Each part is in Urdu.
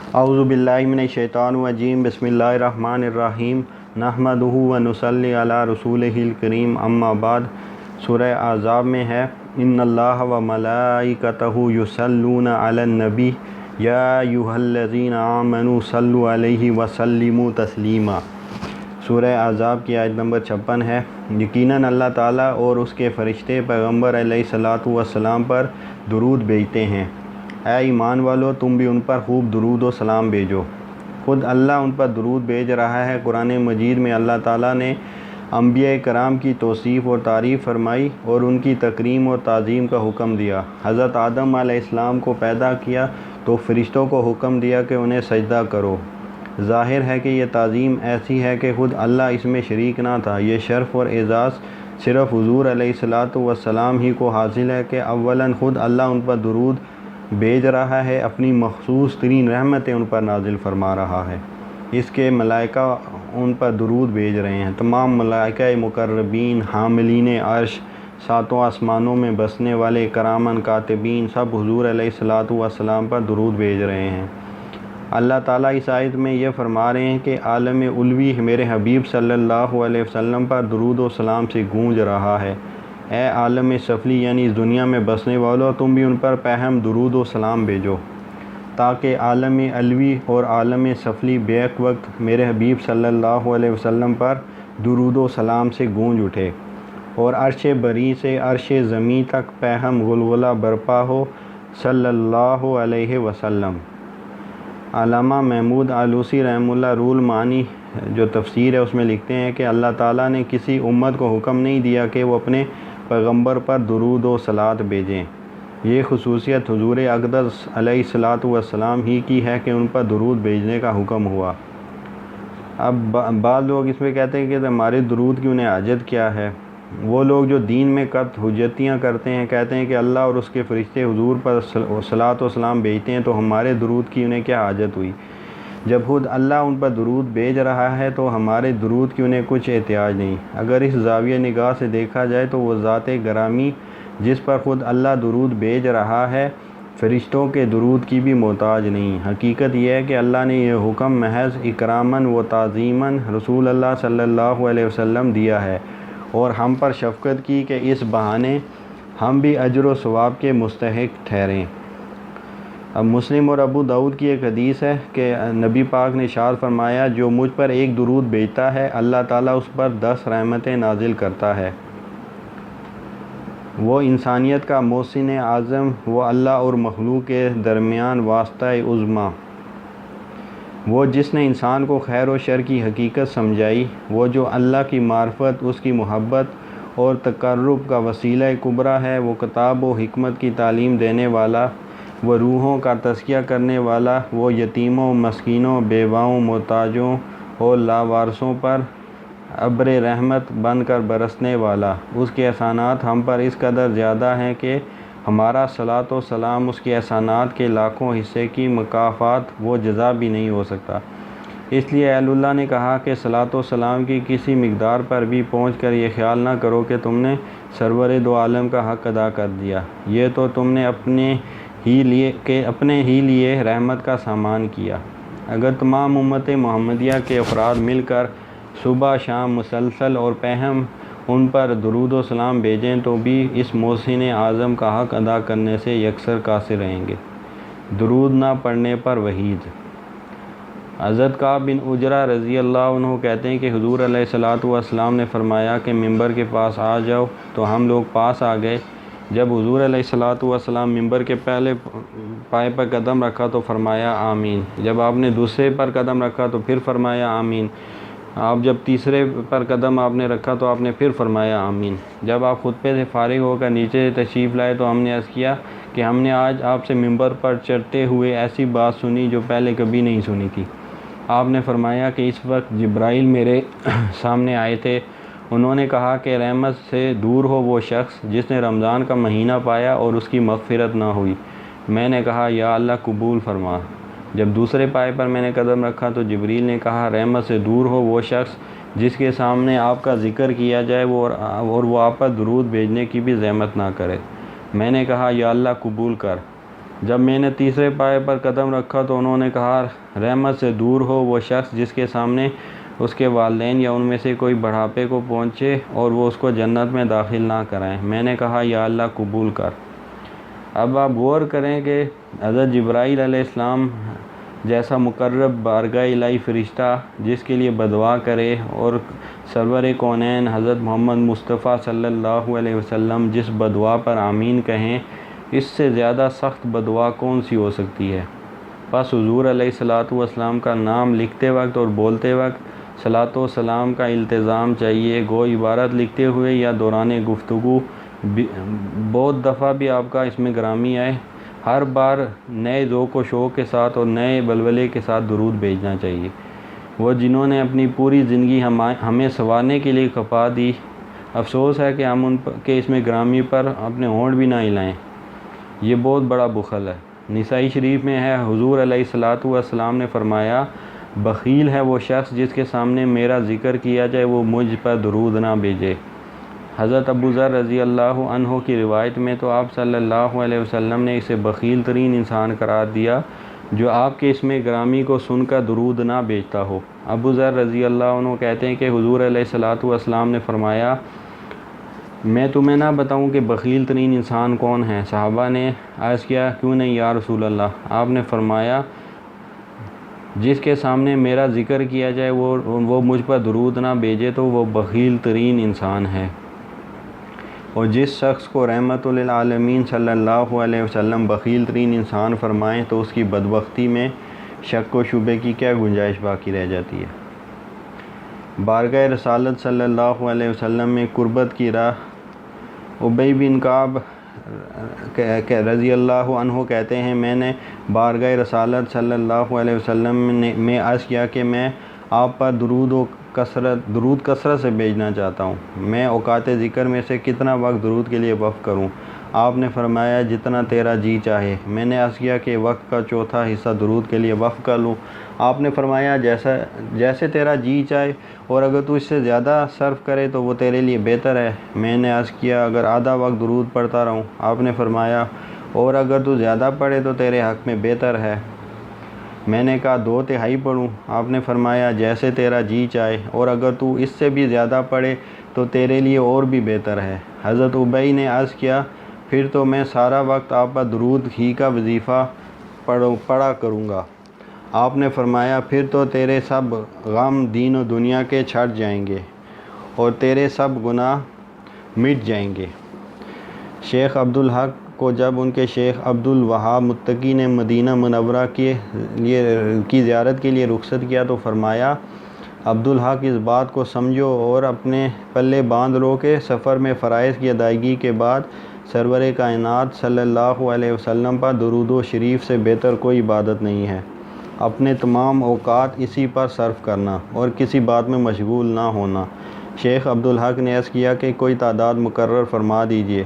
اعوذ باللہ من الشیطان الرجیم بسم اللہ الرحمن الرحیم نحمدہ و نصلی علی رسولہ الکریم اما بعد۔ سورہ احزاب میں ہے ان اللہ و ملائکتہ یصلون علی النبی یا ایھا الذین آمنوا صلوا علیہ وسلموا تسلیما۔ سورہ احزاب کی آیت نمبر 56 ہے۔ یقیناً اللہ تعالیٰ اور اس کے فرشتے پیغمبر علیہ الصلاۃ والسلام پر درود بھیجتے ہیں۔ اے ایمان والو، تم بھی ان پر خوب درود و سلام بھیجو۔ خود اللہ ان پر درود بھیج رہا ہے۔ قرآن مجید میں اللہ تعالیٰ نے انبیاء کرام کی توصیف اور تعریف فرمائی اور ان کی تکریم اور تعظیم کا حکم دیا۔ حضرت آدم علیہ السلام کو پیدا کیا تو فرشتوں کو حکم دیا کہ انہیں سجدہ کرو۔ ظاہر ہے کہ یہ تعظیم ایسی ہے کہ خود اللہ اس میں شریک نہ تھا۔ یہ شرف اور اعزاز صرف حضور علیہ الصلاۃ والسلام ہی کو حاصل ہے کہ اولاً خود اللہ ان پر درود بھیج رہا ہے، اپنی مخصوص ترین رحمتیں ان پر نازل فرما رہا ہے۔ اس کے ملائکہ ان پر درود بھیج رہے ہیں۔ تمام ملائکہ مقربین، حاملین عرش، ساتوں آسمانوں میں بسنے والے کرامن کاتبین سب حضور علیہ الصلاۃ والسلام پر درود بھیج رہے ہیں۔ اللہ تعالیٰ اس آیت میں یہ فرما رہے ہیں کہ عالم علوی میرے حبیب صلی اللہ علیہ وسلم پر درود و سلام سے گونج رہا ہے۔ اے عالم سفلی یعنی اس دنیا میں بسنے والوں، تم بھی ان پر پہم درود و سلام بھیجو تاکہ عالم علوی اور عالم سفلی بیک وقت میرے حبیب صلی اللہ علیہ وسلم پر درود و سلام سے گونج اٹھے اور عرش بری سے عرش زمین تک پہم غلغلہ برپا ہو صلی اللہ علیہ وسلم۔ علامہ محمود آلوسی رحمہ اللہ روح المعانی جو تفسیر ہے اس میں لکھتے ہیں کہ اللہ تعالیٰ نے کسی امت کو حکم نہیں دیا کہ وہ اپنے پیغمبر پر درود و صلات بھیجیں۔ یہ خصوصیت حضور اقدس علیہ الصلاۃ والسلام ہی کی ہے کہ ان پر درود بھیجنے کا حکم ہوا۔ اب بعض لوگ اس میں کہتے ہیں کہ ہمارے درود کی انہیں حاجت کیا ہے۔ وہ لوگ جو دین میں قط حجتیاں کرتے ہیں، کہتے ہیں کہ اللہ اور اس کے فرشتے حضور پر صلات و سلام بھیجتے ہیں تو ہمارے درود کی انہیں کیا حاجت ہوئی۔ جب خود اللہ ان پر درود بھیج رہا ہے تو ہمارے درود کی انہیں کچھ احتیاج نہیں۔ اگر اس زاویہ نگاہ سے دیکھا جائے تو وہ ذات گرامی جس پر خود اللہ درود بھیج رہا ہے فرشتوں کے درود کی بھی محتاج نہیں۔ حقیقت یہ ہے کہ اللہ نے یہ حکم محض اکراماً و تعظیماً رسول اللہ صلی اللہ علیہ وسلم دیا ہے اور ہم پر شفقت کی کہ اس بہانے ہم بھی اجر و ثواب کے مستحق ٹھہریں۔ اب مسلم اور ابو داؤد کی ایک حدیث ہے کہ نبی پاک نے ارشاد فرمایا جو مجھ پر ایک درود بھیجتا ہے اللہ تعالیٰ اس پر 10 رحمتیں نازل کرتا ہے۔ وہ انسانیت کا محسن اعظم، وہ اللہ اور مخلوق کے درمیان واسطہ عظمیٰ، وہ جس نے انسان کو خیر و شر کی حقیقت سمجھائی، وہ جو اللہ کی معرفت، اس کی محبت اور تقرب کا وسیلہ کبریٰ ہے، وہ کتاب و حکمت کی تعلیم دینے والا، وہ روحوں کا تزکیہ کرنے والا، وہ یتیموں، مسکینوں، بیواؤں، محتاجوں اور لاوارثوں پر ابر رحمت بن کر برسنے والا۔ اس کے احسانات ہم پر اس قدر زیادہ ہیں کہ ہمارا صلاۃ و سلام اس کے احسانات کے لاکھوں حصے کی مکافات و جزا بھی نہیں ہو سکتا۔ اس لیے اہل اللہ نے کہا کہ صلاۃ و سلام کی کسی مقدار پر بھی پہنچ کر یہ خیال نہ کرو کہ تم نے سرور دو عالم کا حق ادا کر دیا، یہ تو تم نے اپنے ہی لیے رحمت کا سامان کیا۔ اگر تمام امت محمدیہ کے افراد مل کر صبح شام مسلسل اور پہم ان پر درود و سلام بھیجیں تو بھی اس محسن اعظم کا حق ادا کرنے سے یکسر قاصر رہیں گے۔ درود نہ پڑھنے پر وعید۔ حضرت کعب بن عجرہ رضی اللہ عنہ کہتے ہیں کہ حضور علیہ الصلاۃ والسلام نے فرمایا کہ ممبر کے پاس آ جاؤ، تو ہم لوگ پاس آ گئے۔ جب حضور علیہ الصلاۃ والسلام ممبر کے پہلے پائے پر قدم رکھا تو فرمایا آمین۔ جب آپ نے دوسرے پر قدم رکھا تو پھر فرمایا آمین۔ آپ جب تیسرے پر قدم آپ نے رکھا تو آپ نے پھر فرمایا آمین۔ جب آپ خطبے سے فارغ ہو کر نیچے تشریف لائے تو ہم نے عرض کیا کہ ہم نے آج آپ سے ممبر پر چڑھتے ہوئے ایسی بات سنی جو پہلے کبھی نہیں سنی تھی۔ آپ نے فرمایا کہ اس وقت جبرائیل میرے سامنے آئے تھے، انہوں نے کہا کہ رحمت سے دور ہو وہ شخص جس نے رمضان کا مہینہ پایا اور اس کی مغفرت نہ ہوئی۔ میں نے کہا یا اللہ قبول فرما۔ جب دوسرے پائے پر میں نے قدم رکھا تو جبریل نے کہا رحمت سے دور ہو وہ شخص جس کے سامنے آپ کا ذکر کیا جائے اور وہ آپ پر درود بھیجنے کی بھی زحمت نہ کرے۔ میں نے کہا یا اللہ قبول کر۔ جب میں نے تیسرے پائے پر قدم رکھا تو انہوں نے کہا رحمت سے دور ہو وہ شخص جس کے سامنے اس کے والدین یا ان میں سے کوئی بڑھاپے کو پہنچے اور وہ اس کو جنت میں داخل نہ کرائیں۔ میں نے کہا یا اللہ قبول کر۔ اب آپ غور کریں کہ حضرت جبرائیل علیہ السلام جیسا مقرب بارگاہ الہی فرشتہ جس کے لیے بدعا کرے، اور سرور کونین حضرت محمد مصطفیٰ صلی اللہ علیہ وسلم جس بدعا پر آمین کہیں، اس سے زیادہ سخت بدعا کون سی ہو سکتی ہے؟ بس حضور علیہ الصلاۃ والسلام کا نام لکھتے وقت اور بولتے وقت صلاۃ و سلام کا التزام چاہیے، گو عبارت لکھتے ہوئے یا دوران گفتگو بہت دفعہ بھی آپ کا اس میں گرامی آئے، ہر بار نئے ذوق و شوق کے ساتھ اور نئے بلبلے کے ساتھ درود بھیجنا چاہیے۔ وہ جنہوں نے اپنی پوری زندگی ہمیں سنوارنے کے لیے کھپا دی، افسوس ہے کہ ہم ان کے اس میں گرامی پر اپنے ہونٹ بھی نہ ہلائیں، یہ بہت بڑا بخل ہے۔ نسائی شریف میں ہے، حضور علیہ الصلاۃ والسلام نے فرمایا بخیل ہے وہ شخص جس کے سامنے میرا ذکر کیا جائے وہ مجھ پر درود نہ بھیجے۔ حضرت ابو ذر رضی اللہ عنہ کی روایت میں تو آپ صلی اللہ علیہ وسلم نے اسے بخیل ترین انسان قرار دیا جو آپ کے اسم گرامی کو سن کر درود نہ بھیجتا ہو۔ ابو ذر رضی اللہ عنہ کہتے ہیں کہ حضور علیہ الصلاۃ والسلام نے فرمایا میں تمہیں نہ بتاؤں کہ بخیل ترین انسان کون ہے؟ صحابہ نے عرض کیا کیوں نہیں یا رسول اللہ؟ آپ نے فرمایا جس کے سامنے میرا ذکر کیا جائے وہ مجھ پر درود نہ بھیجے تو وہ بخیل ترین انسان ہے، اور جس شخص کو رحمت للعالمین صلی اللہ علیہ وسلم بخیل ترین انسان فرمائیں تو اس کی بدبختی میں شک و شبے کی کیا گنجائش باقی رہ جاتی ہے۔ بارگاہ رسالت صلی اللہ علیہ وسلم میں قربت کی راہ ابی بن کعب رضی اللہ عنہ کہتے ہیں میں نے بارگاہ رسالت صلی اللہ علیہ وسلم میں عرض کیا کہ میں آپ پر درود کثرت سے بھیجنا چاہتا ہوں، میں اوقات ذکر میں سے کتنا وقت درود کے لیے وقف کروں؟ آپ نے فرمایا جتنا تیرا جی چاہے۔ میں نے عرض کیا کہ وقت کا چوتھا حصہ درود کے لیے وقف کر لوں؟ آپ نے فرمایا جیسے تیرا جی چاہے، اور اگر تو اس سے زیادہ صرف کرے تو وہ تیرے لیے بہتر ہے۔ میں نے عرض کیا اگر آدھا وقت درود پڑھتا رہوں؟ آپ نے فرمایا اور اگر تو زیادہ پڑھے تو تیرے حق میں بہتر ہے۔ میں نے کہا 2/3 پڑھوں؟ آپ نے فرمایا جیسے تیرا جی چاہے، اور اگر تو اس سے بھی زیادہ پڑھے تو تیرے لیے اور بھی بہتر ہے۔ حضرت ابی نے عرض کیا پھر تو میں سارا وقت آپ پر درود ہی کا وظیفہ پڑھا کروں گا۔ آپ نے فرمایا پھر تو تیرے سب غم دین و دنیا کے چھٹ جائیں گے اور تیرے سب گناہ مٹ جائیں گے۔ شیخ عبدالحق کو جب ان کے شیخ عبدالوہاب متقی نے مدینہ منورہ کی زیارت کے لیے رخصت کیا تو فرمایا عبدالحق اس بات کو سمجھو اور اپنے پلے باندھ لو کہ سفر میں فرائض کی ادائیگی کے بعد سرور کائنات صلی اللہ علیہ وسلم پر درود و شریف سے بہتر کوئی عبادت نہیں ہے۔ اپنے تمام اوقات اسی پر صرف کرنا اور کسی بات میں مشغول نہ ہونا۔ شیخ عبدالحق نے عرض کیا کہ کوئی تعداد مقرر فرما دیجئے۔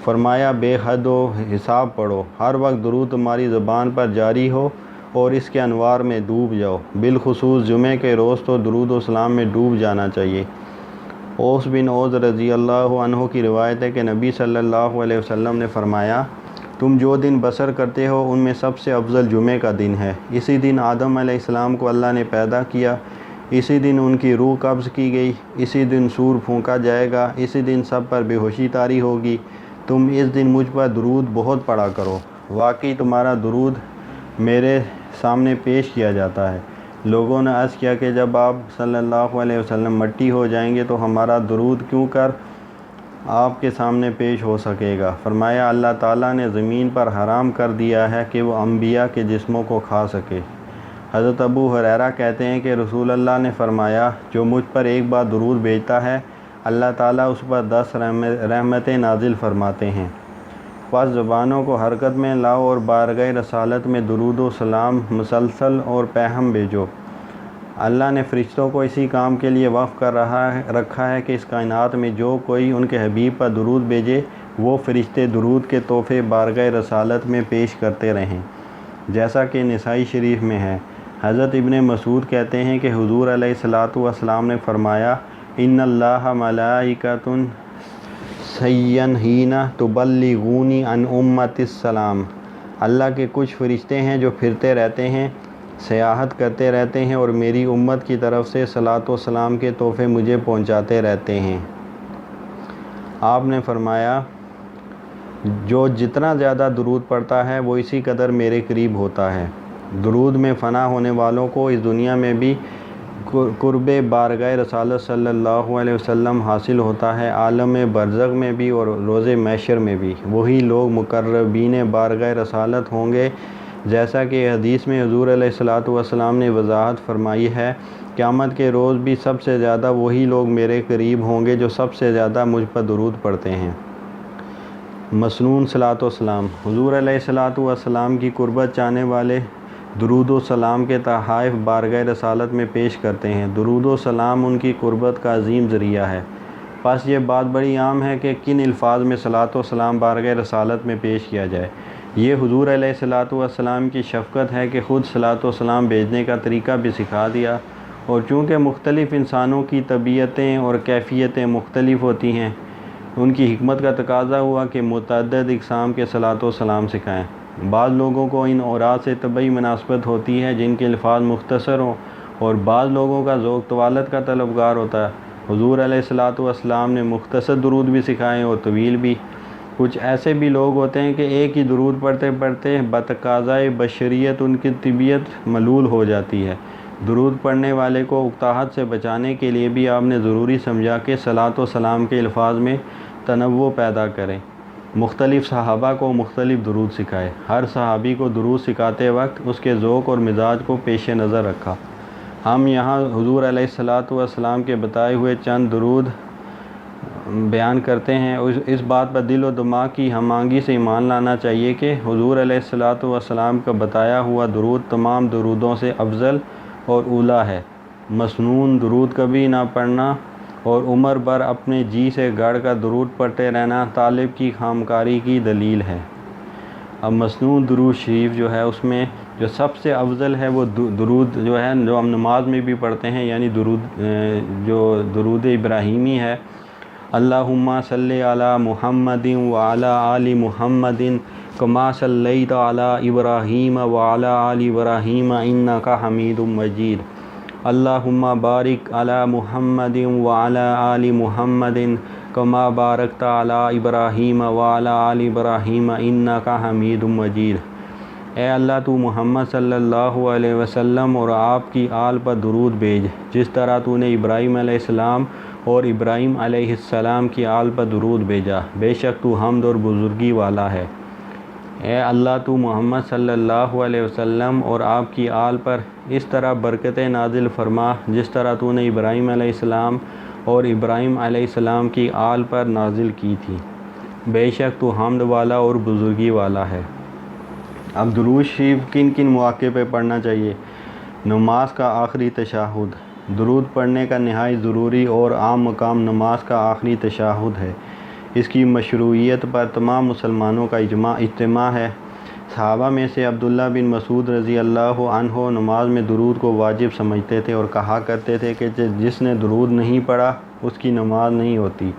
فرمایا بے حد و حساب پڑھو، ہر وقت درود تمہاری زبان پر جاری ہو اور اس کے انوار میں ڈوب جاؤ، بالخصوص جمعے کے روز تو درود و سلام میں ڈوب جانا چاہیے۔ اوس بن اوس رضی اللہ عنہ کی روایت ہے کہ نبی صلی اللہ علیہ وسلم نے فرمایا تم جو دن بسر کرتے ہو ان میں سب سے افضل جمعے کا دن ہے۔ اسی دن آدم علیہ السلام کو اللہ نے پیدا کیا، اسی دن ان کی روح قبض کی گئی، اسی دن سور پھونکا جائے گا، اسی دن سب پر بے ہوشی طاری ہوگی۔ تم اس دن مجھ پر درود بہت پڑھا کرو، واقعی تمہارا درود میرے سامنے پیش کیا جاتا ہے۔ لوگوں نے عرض کیا کہ جب آپ صلی اللہ علیہ وسلم مٹی ہو جائیں گے تو ہمارا درود کیوں کر آپ کے سامنے پیش ہو سکے گا؟ فرمایا اللہ تعالیٰ نے زمین پر حرام کر دیا ہے کہ وہ انبیاء کے جسموں کو کھا سکے۔ حضرت ابو ہریرہ کہتے ہیں کہ رسول اللہ نے فرمایا جو مجھ پر ایک بار درود بھیجتا ہے اللہ تعالیٰ اس پر 10 رحمتیں نازل فرماتے ہیں۔ پس زبانوں کو حرکت میں لاؤ اور بارگاہ رسالت میں درود و سلام مسلسل اور پیہم بھیجو۔ اللہ نے فرشتوں کو اسی کام کے لیے وقف کر رکھا ہے کہ اس کائنات میں جو کوئی ان کے حبیب پر درود بھیجے وہ فرشتے درود کے تحفے بارگاہ رسالت میں پیش کرتے رہیں، جیسا کہ نسائی شریف میں ہے۔ حضرت ابن مسعود کہتے ہیں کہ حضور علیہ الصلاۃ والسلام نے فرمایا ان اللہ ملائکۃ سینہین تبلغونی عن امت السلام۔ اللہ کے کچھ فرشتے ہیں جو پھرتے رہتے ہیں، سیاحت کرتے رہتے ہیں اور میری امت کی طرف سے صلاۃ و سلام کے تحفے مجھے پہنچاتے رہتے ہیں۔ آپ نے فرمایا جو جتنا زیادہ درود پڑھتا ہے وہ اسی قدر میرے قریب ہوتا ہے۔ درود میں فنا ہونے والوں کو اس دنیا میں بھی قرب بارگاہ رسالت صلی اللہ علیہ وسلم حاصل ہوتا ہے، عالم برزخ میں بھی اور روز محشر میں بھی۔ وہی لوگ مقربین بارگاہ رسالت ہوں گے، جیسا کہ حدیث میں حضور علیہ الصلاۃ والسلام نے وضاحت فرمائی ہے۔ قیامت کے روز بھی سب سے زیادہ وہی لوگ میرے قریب ہوں گے جو سب سے زیادہ مجھ پر درود پڑھتے ہیں۔ مسنون صلاۃ و سلام۔ حضور علیہ الصلاۃ والسلام کی قربت چاہنے والے درود و سلام کے تحائف بارگاہ رسالت میں پیش کرتے ہیں۔ درود و سلام ان کی قربت کا عظیم ذریعہ ہے۔ پس یہ بات بڑی عام ہے کہ کن الفاظ میں صلاۃ و سلام بارگاہ رسالت میں پیش کیا جائے۔ یہ حضور علیہ الصلاۃ والسلام کی شفقت ہے کہ خود صلاۃ و سلام بھیجنے کا طریقہ بھی سکھا دیا، اور چونکہ مختلف انسانوں کی طبیعتیں اور کیفیتیں مختلف ہوتی ہیں، ان کی حکمت کا تقاضا ہوا کہ متعدد اقسام کے صلاۃ و سلام سکھائیں۔ بعض لوگوں کو ان اوراد سے طبعی مناسبت ہوتی ہے جن کے الفاظ مختصر ہوں، اور بعض لوگوں کا ذوق طوالت کا طلبگار ہوتا ہے۔ حضور علیہ الصلاۃ والسلام نے مختصر درود بھی سکھائے اور طویل بھی۔ کچھ ایسے بھی لوگ ہوتے ہیں کہ ایک ہی درود پڑھتے پڑھتے بتقاضائے بشریت ان کی طبیعت ملول ہو جاتی ہے۔ درود پڑھنے والے کو اکتاہٹ سے بچانے کے لیے بھی آپ نے ضروری سمجھا کہ صلاۃ و سلام کے الفاظ میں تنوع پیدا کریں۔ مختلف صحابہ کو مختلف درود سکھائے۔ ہر صحابی کو درود سکھاتے وقت اس کے ذوق اور مزاج کو پیش نظر رکھا۔ ہم یہاں حضور علیہ الصلاۃ والسلام کے بتائے ہوئے چند درود بیان کرتے ہیں۔ اس بات پر دل و دماغ کی ہم آہنگی سے ایمان لانا چاہیے کہ حضور علیہ الصلاۃ والسلام کا بتایا ہوا درود تمام درودوں سے افضل اور اولیٰ ہے۔ مسنون درود کبھی نہ پڑھنا اور عمر بھر اپنے جی سے گڑھ کر درود پڑھتے رہنا طالب کی خامکاری کی دلیل ہے۔ اب مسنون درود شریف جو ہے اس میں جو سب سے افضل ہے وہ درود جو ہے جو ہم نماز میں بھی پڑھتے ہیں، یعنی درود ابراہیمی ہے۔ اللہم صلی علی محمد وعلی آل محمد کما صلیت علی ابراہیم وعلی آل ابراہیم انک حمید مجید۔ اللہم بارک علی محمد وعلی آل محمد کما بارکت علی ابراہیم وعلی آل ابراہیم انک حمید مجید۔ اے اللہ تو محمد صلی اللہ علیہ وسلم اور آپ کی آل پر درود بھیج، جس طرح تو نے ابراہیم علیہ السلام اور ابراہیم علیہ السلام کی آل پر درود بھیجا، بے شک تو حمد اور بزرگی والا ہے۔ اے اللہ تو محمد صلی اللہ علیہ وسلم اور آپ کی آل پر اس طرح برکتیں نازل فرما جس طرح تو نے ابراہیم علیہ السلام اور ابراہیم علیہ السلام کی آل پر نازل کی تھی، بے شک تو حمد والا اور بزرگی والا ہے۔ اب درود شریف کن کن مواقع پہ پڑھنا چاہیے؟ نماز کا آخری تشہد۔ درود پڑھنے کا نہایت ضروری اور عام مقام نماز کا آخری تشہد ہے۔ اس کی مشروعیت پر تمام مسلمانوں کا اجتماع ہے۔ صحابہ میں سے عبداللہ بن مسعود رضی اللہ عنہ نماز میں درود کو واجب سمجھتے تھے اور کہا کرتے تھے کہ جس نے درود نہیں پڑھا اس کی نماز نہیں ہوتی۔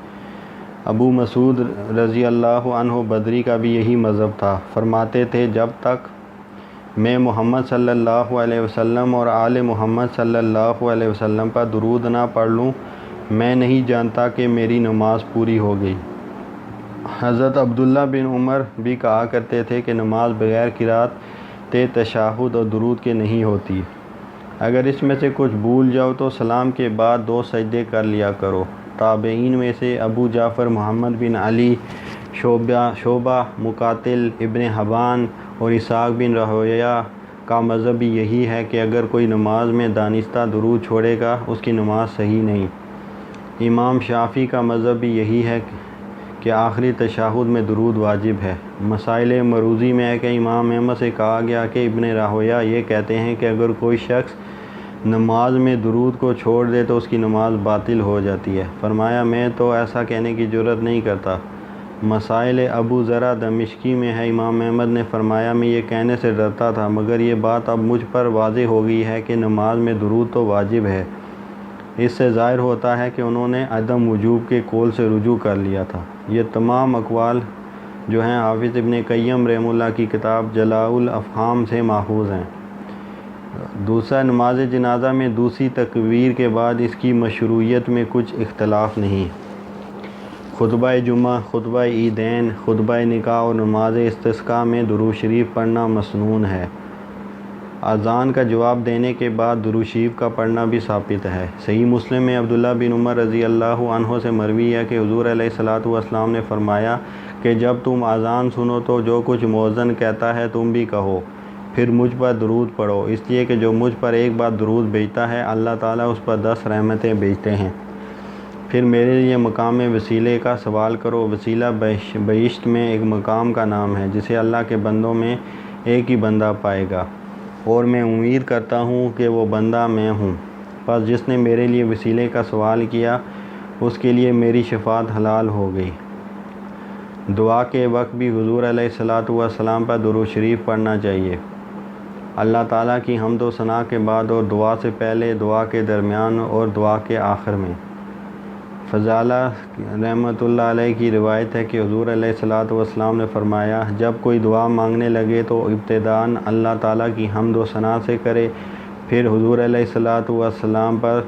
ابو مسعود رضی اللہ عنہ بدری کا بھی یہی مذہب تھا۔ فرماتے تھے جب تک میں محمد صلی اللہ علیہ وسلم اور آل محمد صلی اللہ علیہ وسلم پر درود نہ پڑھ لوں میں نہیں جانتا کہ میری نماز پوری ہو گئی۔ حضرت عبداللہ بن عمر بھی کہا کرتے تھے کہ نماز بغیر قرأت تشہد اور درود کے نہیں ہوتی۔ اگر اس میں سے کچھ بھول جاؤ تو سلام کے بعد 2 سجدے کر لیا کرو۔ تابعین میں سے ابو جعفر محمد بن علی، شعبہ، مقاتل، ابن حبان اور اسحاق بن راہویہ کا مذہب بھی یہی ہے کہ اگر کوئی نماز میں دانستہ درود چھوڑے گا اس کی نماز صحیح نہیں۔ امام شافعی کا مذہب بھی یہی ہے کہ آخری تشہد میں درود واجب ہے۔ مسائل مروزی میں ہے کہ امام احمد سے کہا گیا کہ ابن راہویہ یہ کہتے ہیں کہ اگر کوئی شخص نماز میں درود کو چھوڑ دے تو اس کی نماز باطل ہو جاتی ہے۔ فرمایا میں تو ایسا کہنے کی جرات نہیں کرتا۔ مسائل ابو ذرا دمشقی میں ہے، امام احمد نے فرمایا میں یہ کہنے سے ڈرتا تھا مگر یہ بات اب مجھ پر واضح ہو گئی ہے کہ نماز میں درود تو واجب ہے۔ اس سے ظاہر ہوتا ہے کہ انہوں نے عدم وجوب کے قول سے رجوع کر لیا تھا۔ یہ تمام اقوال جو ہیں حافظ ابن قیم رحمہ اللہ کی کتاب جلاء الافہام سے ماخوذ ہیں۔ دوسرا، نماز جنازہ میں دوسری تکبیر کے بعد اس کی مشروعیت میں کچھ اختلاف نہیں۔ خطبہ جمعہ، خطبہ عیدین، خطبہ نکاح اور نماز استسقاء میں درود شریف پڑھنا مسنون ہے۔ اذان کا جواب دینے کے بعد درود شریف کا پڑھنا بھی ثابت ہے۔ صحیح مسلم میں عبداللہ بن عمر رضی اللہ عنہ سے مروی ہے کہ حضور علیہ الصلوۃ والسلام نے فرمایا کہ جب تم اذان سنو تو جو کچھ مؤذن کہتا ہے تم بھی کہو، پھر مجھ پر درود پڑھو، اس لیے کہ جو مجھ پر ایک بار درود بھیجتا ہے اللہ تعالیٰ اس پر 10 رحمتیں بھیجتے ہیں۔ پھر میرے لیے مقام وسیلے کا سوال کرو۔ وسیلہ بہشت میں ایک مقام کا نام ہے جسے اللہ کے بندوں میں ایک ہی بندہ پائے گا، اور میں امید کرتا ہوں کہ وہ بندہ میں ہوں۔ پس جس نے میرے لیے وسیلے کا سوال کیا اس کے لیے میری شفاعت حلال ہو گئی۔ دعا کے وقت بھی حضور علیہ الصلوۃ والسلام پر درود شریف پڑھنا چاہیے۔ اللہ تعالیٰ کی حمد و ثنا کے بعد اور دعا سے پہلے، دعا کے درمیان اور دعا کے آخر میں۔ فضالہ رحمۃ اللہ علیہ کی روایت ہے کہ حضور علیہ الصلوۃ والسلام نے فرمایا، جب کوئی دعا مانگنے لگے تو ابتداً اللہ تعالیٰ کی حمد و ثنا سے کرے، پھر حضور علیہ الصلوۃ والسلام پر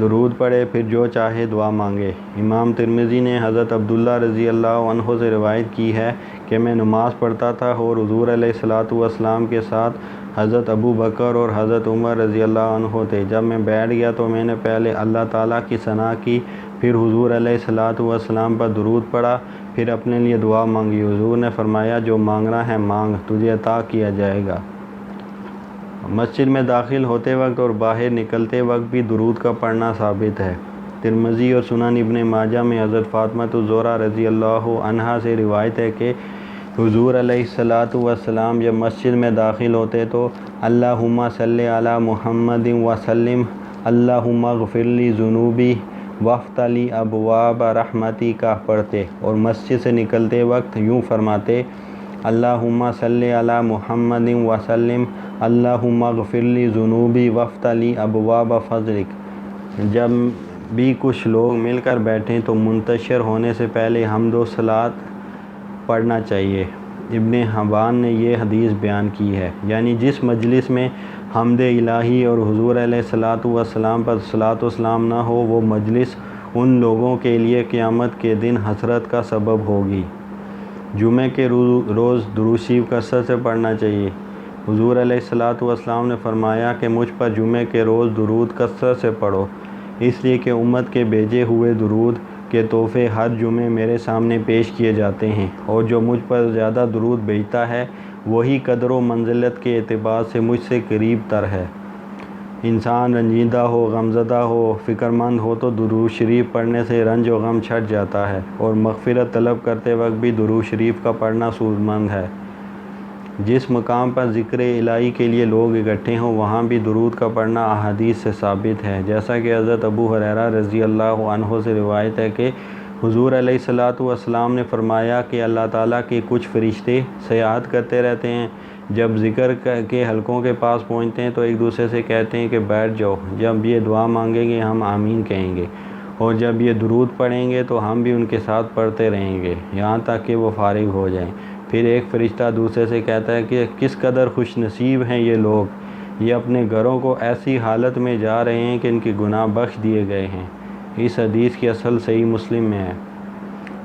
درود پڑھے، پھر جو چاہے دعا مانگے۔ امام ترمذی نے حضرت عبداللہ رضی اللہ عنہ سے روایت کی ہے کہ میں نماز پڑھتا تھا اور حضور علیہ الصلوۃ والسلام کے ساتھ حضرت ابو بکر اور حضرت عمر رضی اللہ عنہ تھے۔ جب میں بیٹھ گیا تو میں نے پہلے اللہ تعالیٰ کی ثنا کی، پھر حضور علیہ الصلوۃ والسلام پر درود پڑھا، پھر اپنے لیے دعا مانگی۔ حضور نے فرمایا، جو مانگنا ہے مانگ، تجھے عطا کیا جائے گا۔ مسجد میں داخل ہوتے وقت اور باہر نکلتے وقت بھی درود کا پڑھنا ثابت ہے۔ ترمذی اور سنن ابن ماجہ میں حضرت فاطمہ الزہرا رضی اللہ عنہا سے روایت ہے کہ حضور علیہ الصلوۃ والسلام جب مسجد میں داخل ہوتے تو اللہم صلی علی محمد وسلم، اللہم اغفر لی ذنوبی وافتح لی ابواب رحمتک پڑھتے، اور مسجد سے نکلتے وقت یوں فرماتے، اللہم صلی علی محمد وسلم، اللہم اغفر لی ذنوبی وافتح لی ابواب فضلک۔ جب بھی کچھ لوگ مل کر بیٹھیں تو منتشر ہونے سے پہلے حمد و صلوات پڑھنا چاہیے۔ ابن حبان نے یہ حدیث بیان کی ہے، یعنی جس مجلس میں حمد الہی اور حضور علیہ الصلوۃ والسلام پر صلاۃ و سلام نہ ہو، وہ مجلس ان لوگوں کے لیے قیامت کے دن حسرت کا سبب ہوگی۔ جمعہ کے روز درود شریف کثرت سے پڑھنا چاہیے۔ حضور علیہ الصلوۃ والسلام نے فرمایا کہ مجھ پر جمعہ کے روز درود کثرت سے پڑھو، اس لیے کہ امت کے بھیجے ہوئے درود کے تحفے ہر جمعے میرے سامنے پیش کیے جاتے ہیں، اور جو مجھ پر زیادہ درود بھیجتا ہے وہی قدر و منزلت کے اعتبار سے مجھ سے قریب تر ہے۔ انسان رنجیدہ ہو، غمزدہ ہو، فکر مند ہو تو درود شریف پڑھنے سے رنج و غم چھٹ جاتا ہے، اور مغفرت طلب کرتے وقت بھی درود شریف کا پڑھنا سود مند ہے۔ جس مقام پر ذکر الہی کے لیے لوگ اکٹھے ہوں وہاں بھی درود کا پڑھنا احادیث سے ثابت ہے، جیسا کہ حضرت ابو ہریرہ رضی اللہ عنہ سے روایت ہے کہ حضور علیہ الصلوۃ والسلام نے فرمایا کہ اللہ تعالیٰ کے کچھ فرشتے سیاحت کرتے رہتے ہیں، جب ذکر کے حلقوں کے پاس پہنچتے ہیں تو ایک دوسرے سے کہتے ہیں کہ بیٹھ جاؤ، جب یہ دعا مانگیں گے ہم آمین کہیں گے، اور جب یہ درود پڑھیں گے تو ہم بھی ان کے ساتھ پڑھتے رہیں گے یہاں تک کہ وہ فارغ ہو جائیں۔ پھر ایک فرشتہ دوسرے سے کہتا ہے کہ کس قدر خوش نصیب ہیں یہ لوگ، یہ اپنے گھروں کو ایسی حالت میں جا رہے ہیں کہ ان کے گناہ بخش دیے گئے ہیں۔ اس حدیث کی اصل صحیح مسلم میں ہے۔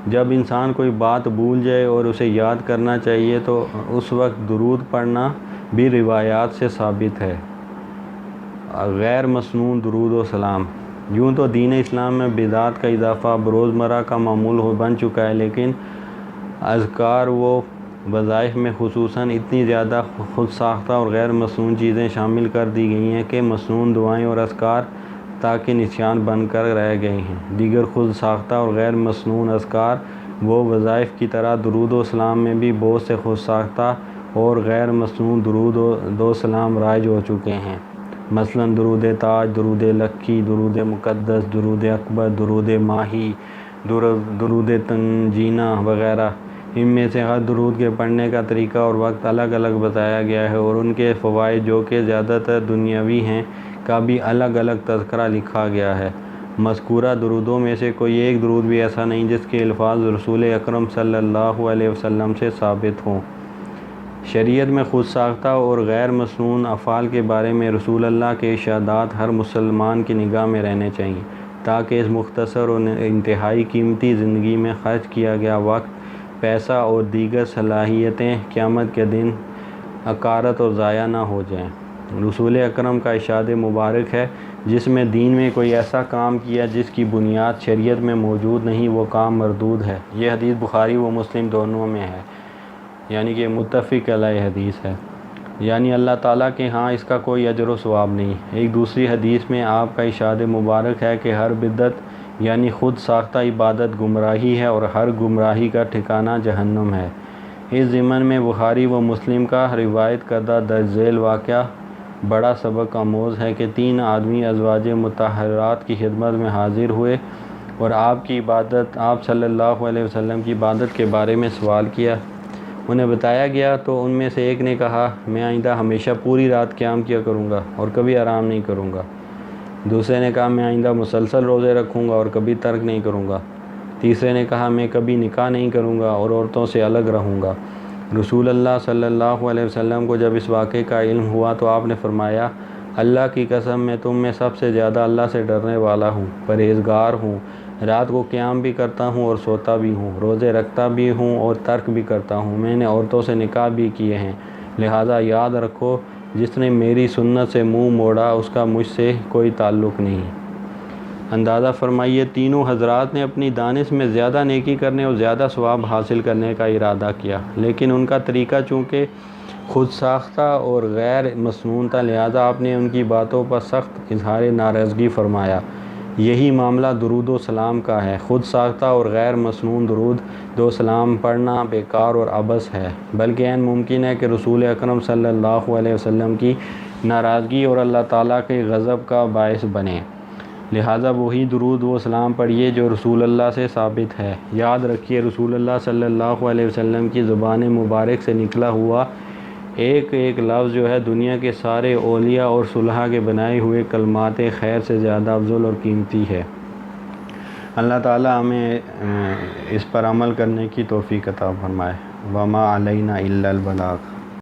جب انسان کوئی بات بھول جائے اور اسے یاد کرنا چاہیے تو اس وقت درود پڑھنا بھی روایات سے ثابت ہے۔ غیر مسنون درود و سلام۔ یوں تو دین اسلام میں بدعات کا اضافہ روزمرہ کا معمول بن چکا ہے، لیکن اذکار و وظائف میں خصوصاً اتنی زیادہ خود ساختہ اور غیر مسنون چیزیں شامل کر دی گئی ہیں کہ مسنون دعائیں اور اذکار تاکہ نشان بن کر رہ گئے ہیں۔ دیگر خود ساختہ اور غیر مسنون اذکار و وظائف کی طرح درود و سلام میں بھی بہت سے خود ساختہ اور غیر مسنون درود و سلام رائج ہو چکے ہیں، مثلاً درود تاج، درود لکھی، درود مقدس، درود اکبر، درود ماہی، درود تنجینہ وغیرہ۔ ان میں سے ہر درود کے پڑھنے کا طریقہ اور وقت الگ الگ بتایا گیا ہے، اور ان کے فوائد جو کہ زیادہ تر دنیاوی ہیں کا بھی الگ الگ تذکرہ لکھا گیا ہے۔ مذکورہ درودوں میں سے کوئی ایک درود بھی ایسا نہیں جس کے الفاظ رسول اکرم صلی اللہ علیہ وسلم سے ثابت ہوں۔ شریعت میں خود ساختہ اور غیر مصنون افعال کے بارے میں رسول اللہ کے ارشادات ہر مسلمان کی نگاہ میں رہنے چاہئیں، تاکہ اس مختصر اور انتہائی قیمتی زندگی میں خرچ کیا گیا وقت، پیسہ اور دیگر صلاحیتیں قیامت کے دن اکارت اور ضائع نہ ہو جائیں۔ رسول اکرم کا ارشاد مبارک ہے، جس میں دین میں کوئی ایسا کام کیا جس کی بنیاد شریعت میں موجود نہیں، وہ کام مردود ہے۔ یہ حدیث بخاری و مسلم دونوں میں ہے، یعنی کہ متفق علیہ حدیث ہے، یعنی اللہ تعالیٰ کے ہاں اس کا کوئی اجر و ثواب نہیں۔ ایک دوسری حدیث میں آپ کا ارشاد مبارک ہے کہ ہر بدعت یعنی خود ساختہ عبادت گمراہی ہے اور ہر گمراہی کا ٹھکانہ جہنم ہے۔ اس ضمن میں بخاری و مسلم کا روایت کردہ درج ذیل واقعہ بڑا سبق آموز ہے کہ 3 آدمی ازواج مطہرات کی خدمت میں حاضر ہوئے اور آپ صلی اللہ علیہ وسلم کی عبادت کے بارے میں سوال کیا۔ انہیں بتایا گیا تو ان میں سے ایک نے کہا، میں آئندہ ہمیشہ پوری رات قیام کیا کروں گا اور کبھی آرام نہیں کروں گا۔ دوسرے نے کہا، میں آئندہ مسلسل روزے رکھوں گا اور کبھی ترک نہیں کروں گا۔ تیسرے نے کہا، میں کبھی نکاح نہیں کروں گا اور عورتوں سے الگ رہوں گا۔ رسول اللہ صلی اللہ علیہ وسلم کو جب اس واقعے کا علم ہوا تو آپ نے فرمایا، اللہ کی قسم میں تم میں سب سے زیادہ اللہ سے ڈرنے والا ہوں، پرہیزگار ہوں، رات کو قیام بھی کرتا ہوں اور سوتا بھی ہوں، روزے رکھتا بھی ہوں اور ترک بھی کرتا ہوں، میں نے عورتوں سے نکاح بھی کیے ہیں، لہٰذا یاد رکھو جس نے میری سنت سے منہ موڑا اس کا مجھ سے کوئی تعلق نہیں۔ اندازہ فرمائیے، تینوں حضرات نے اپنی دانش میں زیادہ نیکی کرنے اور زیادہ ثواب حاصل کرنے کا ارادہ کیا، لیکن ان کا طریقہ چونکہ خود ساختہ اور غیر مصنون تھا، لہٰذا آپ نے ان کی باتوں پر سخت اظہار ناراضگی فرمایا۔ یہی معاملہ درود و سلام کا ہے۔ خود ساختہ اور غیر مصنون درود و سلام پڑھنا بیکار اور عبث ہے، بلکہ عین ممکن ہے کہ رسول اکرم صلی اللہ علیہ وسلم کی ناراضگی اور اللہ تعالیٰ کے غضب کا باعث بنے۔ لہٰذا وہی درود و سلام پڑھیے جو رسول اللہ سے ثابت ہے۔ یاد رکھیے، رسول اللہ صلی اللہ علیہ وسلم کی زبان مبارک سے نکلا ہوا ایک ایک لفظ جو ہے دنیا کے سارے اولیاء اور صلحاء کے بنائے ہوئے کلمات خیر سے زیادہ افضل اور قیمتی ہے۔ اللہ تعالیٰ ہمیں اس پر عمل کرنے کی توفیق عطا فرمائے۔ وما علینا الا البلاغ۔